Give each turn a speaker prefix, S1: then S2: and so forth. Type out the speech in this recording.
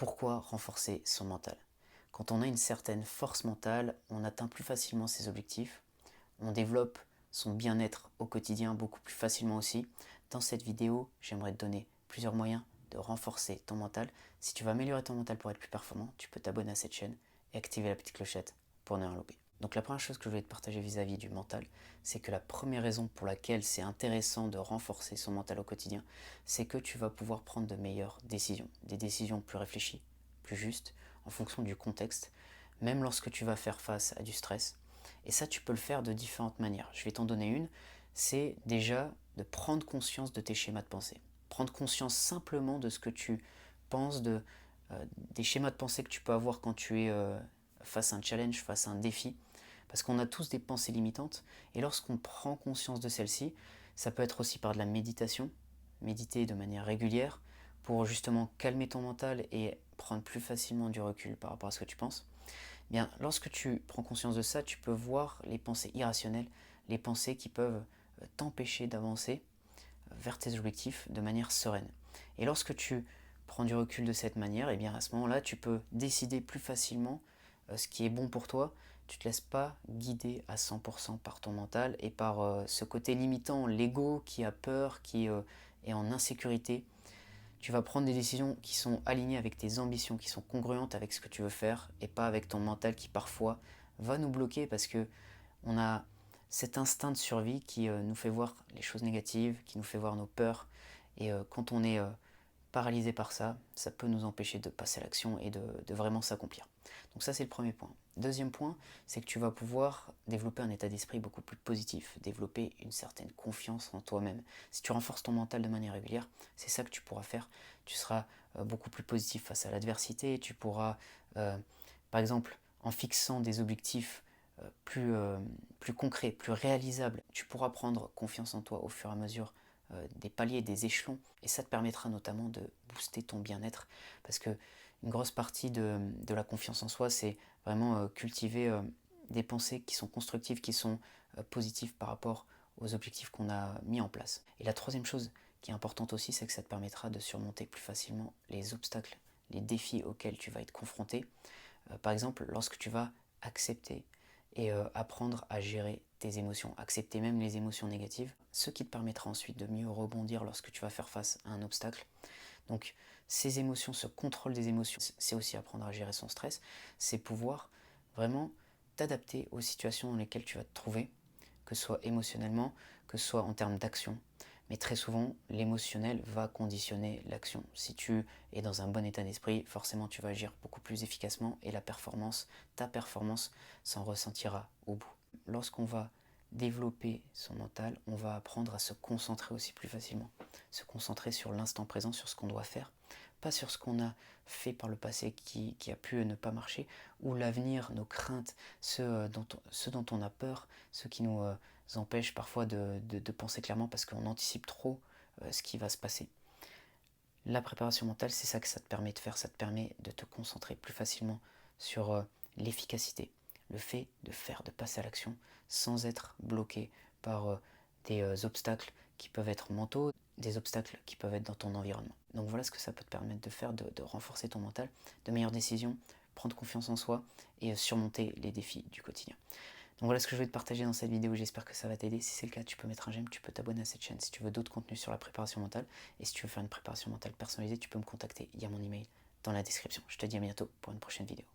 S1: Pourquoi renforcer son mental? Quand on a une certaine force mentale, on atteint plus facilement ses objectifs, on développe son bien-être au quotidien beaucoup plus facilement aussi. Dans cette vidéo, j'aimerais te donner plusieurs moyens de renforcer ton mental. Si tu veux améliorer ton mental pour être plus performant, tu peux t'abonner à cette chaîne et activer la petite clochette pour ne rien louper. Donc la première chose que je voulais te partager vis-à-vis du mental, c'est que la première raison pour laquelle c'est intéressant de renforcer son mental au quotidien, c'est que tu vas pouvoir prendre de meilleures décisions, des décisions plus réfléchies, plus justes, en fonction du contexte, même lorsque tu vas faire face à du stress. Et ça, tu peux le faire de différentes manières. Je vais t'en donner une, c'est déjà de prendre conscience de tes schémas de pensée. Prendre conscience simplement de ce que tu penses, des schémas de pensée que tu peux avoir quand tu es face à un challenge, face à un défi. Parce qu'on a tous des pensées limitantes, et lorsqu'on prend conscience de celles-ci, ça peut être aussi par de la méditation, méditer de manière régulière, pour justement calmer ton mental et prendre plus facilement du recul par rapport à ce que tu penses. Bien, lorsque tu prends conscience de ça, tu peux voir les pensées irrationnelles, les pensées qui peuvent t'empêcher d'avancer vers tes objectifs de manière sereine. Et lorsque tu prends du recul de cette manière, et bien à ce moment-là, tu peux décider plus facilement ce qui est bon pour toi. Tu ne te laisses pas guider à 100% par ton mental et par ce côté limitant, l'ego qui a peur, qui est en insécurité. Tu vas prendre des décisions qui sont alignées avec tes ambitions, qui sont congruentes avec ce que tu veux faire et pas avec ton mental qui parfois va nous bloquer parce que on a cet instinct de survie qui nous fait voir les choses négatives, qui nous fait voir nos peurs. Et quand on est paralysé par ça, ça peut nous empêcher de passer à l'action et de vraiment s'accomplir. Donc ça, c'est le premier point. Deuxième point, c'est que tu vas pouvoir développer un état d'esprit beaucoup plus positif, développer une certaine confiance en toi-même. Si tu renforces ton mental de manière régulière, c'est ça que tu pourras faire. Tu seras beaucoup plus positif face à l'adversité. Tu pourras, par exemple, en fixant des objectifs plus concrets, plus réalisables, tu pourras prendre confiance en toi au fur et à mesure des paliers, des échelons, et ça te permettra notamment de booster ton bien-être, parce que une grosse partie de la confiance en soi, c'est vraiment cultiver des pensées qui sont constructives, qui sont positives par rapport aux objectifs qu'on a mis en place. Et la troisième chose qui est importante aussi, c'est que ça te permettra de surmonter plus facilement les obstacles, les défis auxquels tu vas être confronté. Par exemple, lorsque tu vas accepter et apprendre à gérer tes émotions, accepter même les émotions négatives, ce qui te permettra ensuite de mieux rebondir lorsque tu vas faire face à un obstacle. Donc ces émotions, ce contrôle des émotions, c'est aussi apprendre à gérer son stress, c'est pouvoir vraiment t'adapter aux situations dans lesquelles tu vas te trouver, que ce soit émotionnellement, que ce soit en termes d'action. Mais très souvent, l'émotionnel va conditionner l'action. Si tu es dans un bon état d'esprit, forcément tu vas agir beaucoup plus efficacement et la performance, ta performance, s'en ressentira au bout. Lorsqu'on va développer son mental, on va apprendre à se concentrer aussi plus facilement. Se concentrer sur l'instant présent, sur ce qu'on doit faire, pas sur ce qu'on a fait par le passé qui a pu ne pas marcher, ou l'avenir, nos craintes, ce dont on a peur, ce qui nous empêche parfois de penser clairement parce qu'on anticipe trop ce qui va se passer. La préparation mentale, c'est ça que ça te permet de faire, ça te permet de te concentrer plus facilement sur l'efficacité, le fait de faire, de passer à l'action sans être bloqué par des obstacles qui peuvent être mentaux, des obstacles qui peuvent être dans ton environnement. Donc voilà ce que ça peut te permettre de faire, de renforcer ton mental, de meilleures décisions, prendre confiance en soi et surmonter les défis du quotidien. Donc voilà ce que je voulais te partager dans cette vidéo, j'espère que ça va t'aider. Si c'est le cas, tu peux mettre un j'aime, tu peux t'abonner à cette chaîne si tu veux d'autres contenus sur la préparation mentale. Et si tu veux faire une préparation mentale personnalisée, tu peux me contacter, il y a mon email dans la description. Je te dis à bientôt pour une prochaine vidéo.